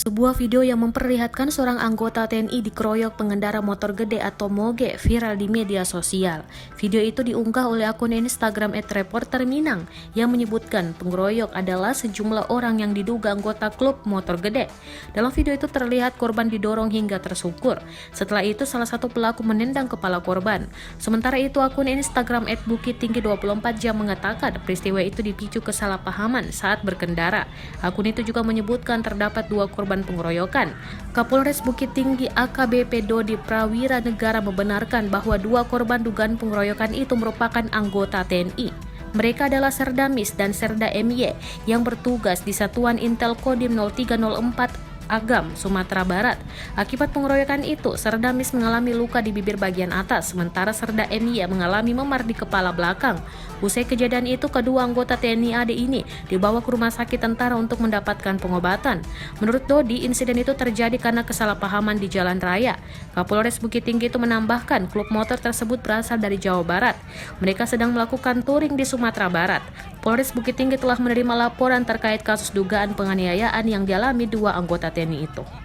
Sebuah video yang memperlihatkan seorang anggota TNI dikeroyok pengendara motor gede atau moge viral di media sosial. Video itu diunggah oleh akun Instagram @reporterminang yang menyebutkan pengeroyok adalah sejumlah orang yang diduga anggota klub motor gede. Dalam video itu terlihat korban didorong hingga tersungkur. Setelah itu salah satu pelaku menendang kepala korban. Sementara itu akun Instagram @bukittinggi24jam mengatakan peristiwa itu dipicu kesalahpahaman saat berkendara. Akun itu juga menyebutkan terdapat dua korban pengeroyokan. Kapolres Bukit Tinggi AKBP Dodi Prawira Negara membenarkan bahwa dua korban dugaan pengeroyokan itu merupakan anggota TNI. Mereka adalah Serdamis dan Serda MY yang bertugas di Satuan Intel Kodim 0304 Agam, Sumatera Barat. Akibat pengeroyokan itu, Serdamis mengalami luka di bibir bagian atas, sementara Serda MY mengalami memar di kepala belakang. Usai kejadian itu, kedua anggota TNI AD ini dibawa ke rumah sakit tentara untuk mendapatkan pengobatan. Menurut Dodi, insiden itu terjadi karena kesalahpahaman di jalan raya. Kapolres Bukit Tinggi itu menambahkan, klub motor tersebut berasal dari Jawa Barat. Mereka sedang melakukan touring di Sumatera Barat. Polres Bukit Tinggi telah menerima laporan terkait kasus dugaan penganiayaan yang dialami dua anggota TNI itu.